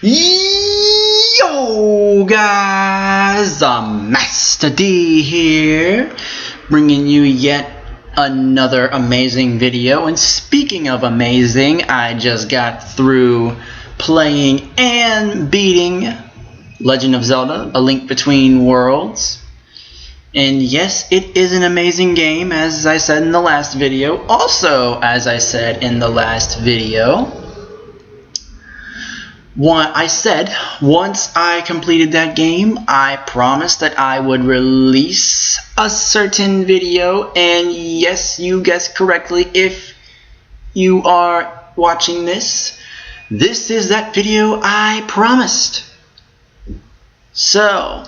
Yo guys, Master D here, bringing you yet another amazing video. And speaking of amazing, I just got through playing and beating Legend of Zelda: A Link Between Worlds. And yes, it is an amazing game, as I said in the last video. Also, as I said in the last video, I said once I completed that game, I promised that I would release a certain video. And yes, you guessed correctly. If you are watching this, this is that video I promised. So,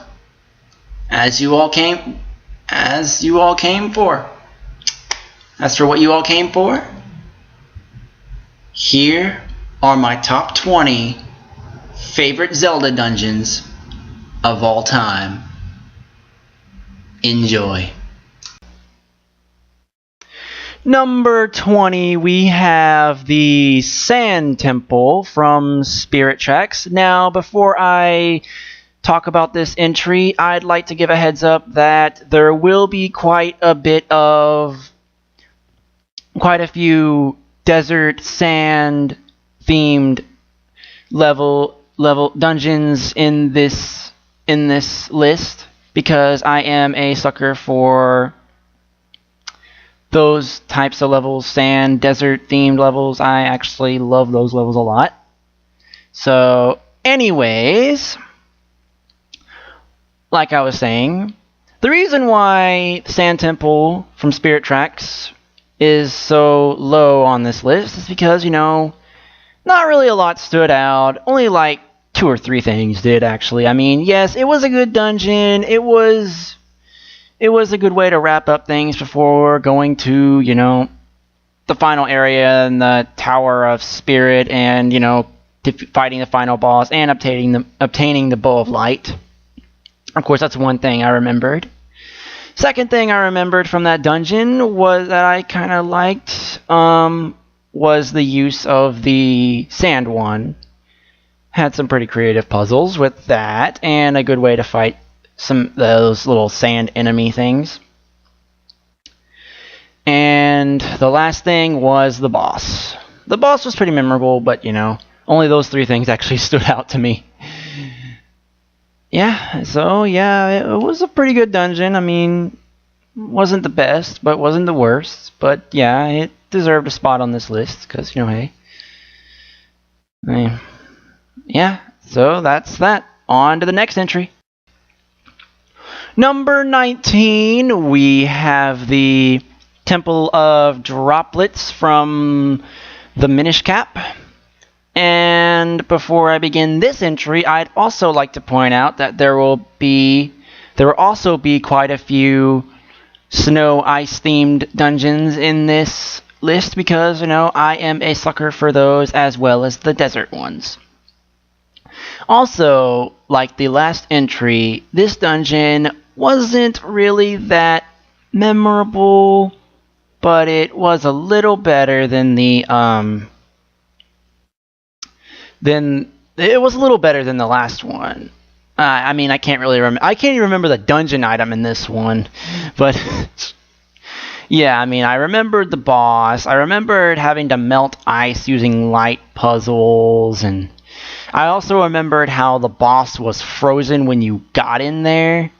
as for what you all came for, here are my top 20 favorite Zelda dungeons of all time. Enjoy. Number 20, we have the Sand Temple from Spirit Tracks. Now, before I talk about this entry, I'd like to give a heads up that there will be quite a few desert sand themed level dungeons in this list, because I am a sucker for those types of levels, sand, desert themed levels. I actually love those levels a lot. So anyways, like I was saying, the reason why Sand Temple from Spirit Tracks is so low on this list is because, not really a lot stood out. Only like 2 or 3 things did, actually. I mean, yes, it was a good dungeon. It was a good way to wrap up things before going to, the final area and the Tower of Spirit, and, fighting the final boss and obtaining the Bow of Light. Of course, that's one thing I remembered. Second thing I remembered from that dungeon was that I kind of liked was the use of the sand one. Had some pretty creative puzzles with that, and a good way to fight some of those little sand enemy things. And the last thing was the boss. The boss was pretty memorable, but only those 3 things actually stood out to me. Yeah, so yeah, it was a pretty good dungeon. I mean, wasn't the best, but wasn't the worst. But yeah, it deserved a spot on this list, because, hey. Yeah, so that's that. On to the next entry. Number 19, we have the Temple of Droplets from the Minish Cap. And before I begin this entry, I'd also like to point out that there will also be quite a few snow ice themed dungeons in this list, because I am a sucker for those, as well as the desert ones. Also, like the last entry, this dungeon wasn't really that memorable, but it was a little better than the last one. I mean, I can't even remember the dungeon item in this one, but yeah, I mean, I remembered the boss. I remembered having to melt ice using light puzzles, and I also remembered how the boss was frozen when you got in there,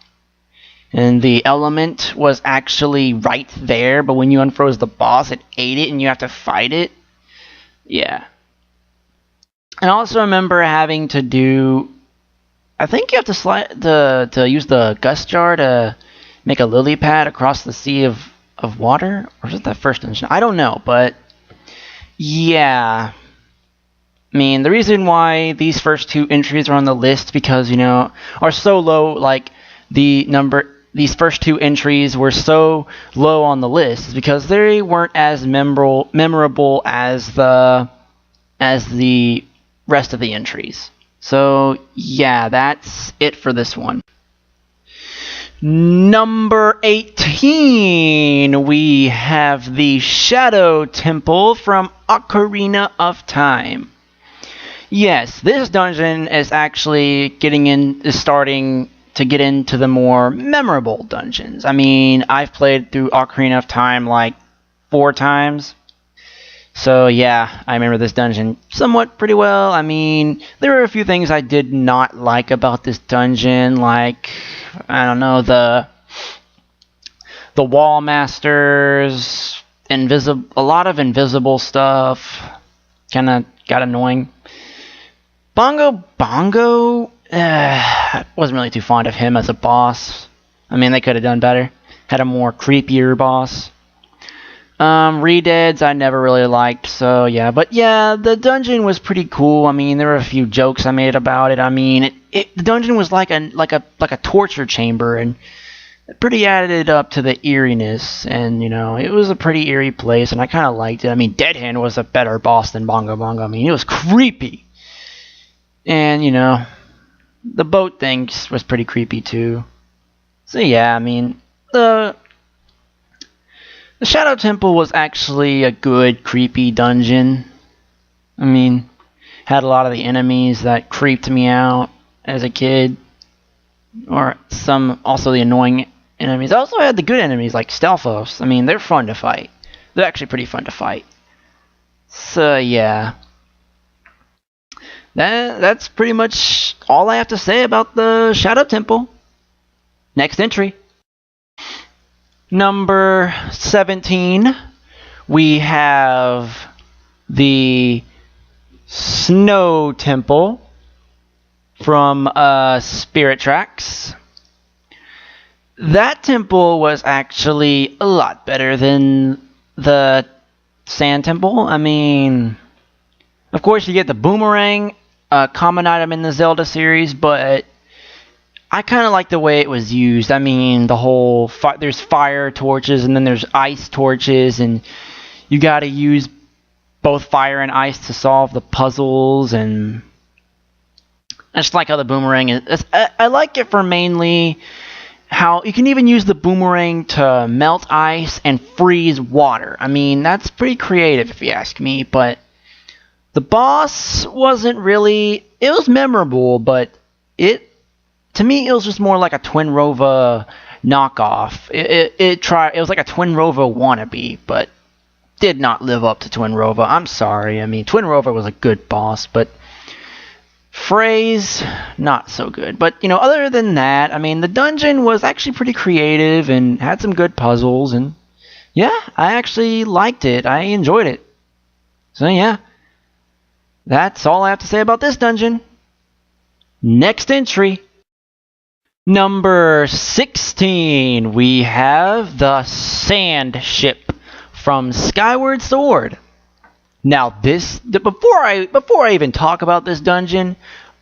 and the element was actually right there, but when you unfroze the boss, it ate it and you have to fight it. Yeah. And I also remember having to do, I think you have to use the gust jar to make a lily pad across the sea of water, or is it that first dungeon? I don't know, but yeah. I mean, the reason why these first 2 entries are on the list, because, are so low, like these first 2 entries were so low on the list, is because they weren't as memorable as the rest of the entries. So yeah, that's it for this one. Number 18, we have the Shadow Temple from Ocarina of Time. Yes, this dungeon is actually starting to get into the more memorable dungeons. I mean, I've played through Ocarina of Time like 4 times. So yeah, I remember this dungeon somewhat pretty well. I mean, there were a few things I did not like about this dungeon, like I don't know, the wall masters, a lot of invisible stuff, kind of got annoying. Bongo Bongo, I wasn't really too fond of him as a boss. I mean, they could have done better. Had a more creepier boss. Redeads I never really liked, so yeah. But yeah, the dungeon was pretty cool. I mean, there were a few jokes I made about it. I mean, the dungeon was like a torture chamber, and it pretty added up to the eeriness. And it was a pretty eerie place, and I kind of liked it. I mean, Dead Hand was a better boss than Bongo Bongo. I mean, it was creepy, and the boat thing was pretty creepy too. So yeah, I mean the Shadow Temple was actually a good, creepy dungeon. I mean, had a lot of the enemies that creeped me out as a kid. Or also the annoying enemies. I also had the good enemies, like Stelphos. I mean, they're fun to fight. They're actually pretty fun to fight. So, yeah. That's pretty much all I have to say about the Shadow Temple. Next entry. Number 17, we have the Snow Temple from Spirit Tracks. That temple was actually a lot better than the Sand Temple. I mean, of course you get the boomerang, a common item in the Zelda series, but I kind of like the way it was used. I mean, the whole there's fire torches and then there's ice torches, and you got to use both fire and ice to solve the puzzles. And I just like how the boomerang is. I like it for mainly how you can even use the boomerang to melt ice and freeze water. I mean, that's pretty creative if you ask me. But the boss wasn't really. It was memorable, but to me, it was just more like a Twin Rova knockoff. It was like a Twin Rova wannabe, but did not live up to Twin Rova. I'm sorry. I mean, Twin Rova was a good boss, but Phrase, not so good. But, other than that, I mean, the dungeon was actually pretty creative and had some good puzzles, and yeah, I actually liked it. I enjoyed it. So yeah, that's all I have to say about this dungeon. Next entry. Number 16, we have the Sand Ship from Skyward Sword. Now, before I even talk about this dungeon,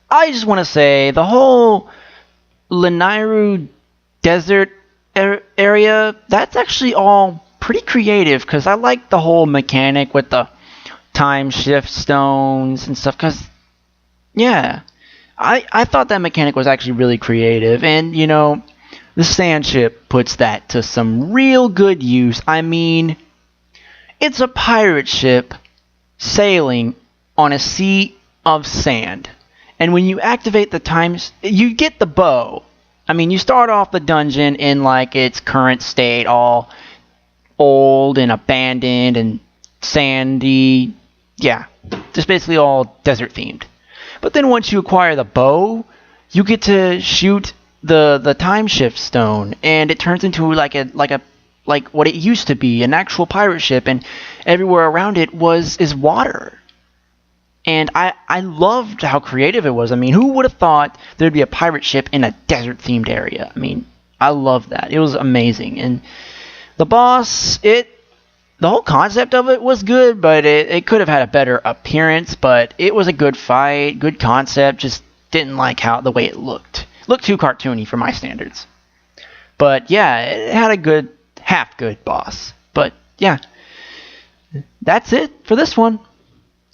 I just want to say the whole Lanayru Desert area, that's actually all pretty creative, because I like the whole mechanic with the time shift stones and stuff, because, yeah, I thought that mechanic was actually really creative, and, the Sand Ship puts that to some real good use. I mean, it's a pirate ship sailing on a sea of sand, and when you activate the times, you get the bow. I mean, you start off the dungeon in, like, its current state, all old and abandoned and sandy. Yeah, just basically all desert themed. But then once you acquire the bow, you get to shoot the time shift stone, and it turns into like what it used to be, an actual pirate ship, and everywhere around it is water. And I loved how creative it was. I mean, who would have thought there'd be a pirate ship in a desert themed area? I mean, I love that. It was amazing. And the boss, the whole concept of it was good, but it could have had a better appearance, but it was a good fight, good concept, just didn't like the way it looked. Looked too cartoony for my standards. But yeah, it had a good, half good boss. But yeah, that's it for this one.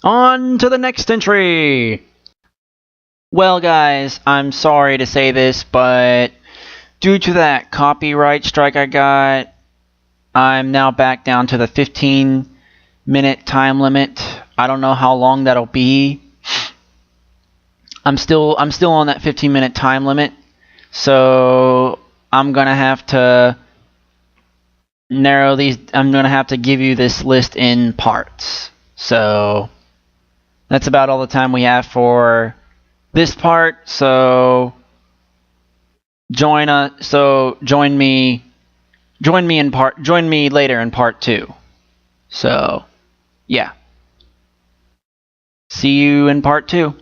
On to the next entry! Well guys, I'm sorry to say this, but due to that copyright strike I got, I'm now back down to the 15-minute time limit. I don't know how long that'll be, I'm still on that 15-minute time limit, so I'm gonna have to narrow these. I'm gonna have to give you this list in parts. So that's about all the time we have for this part. So join me later in part 2. So yeah. See you in part 2.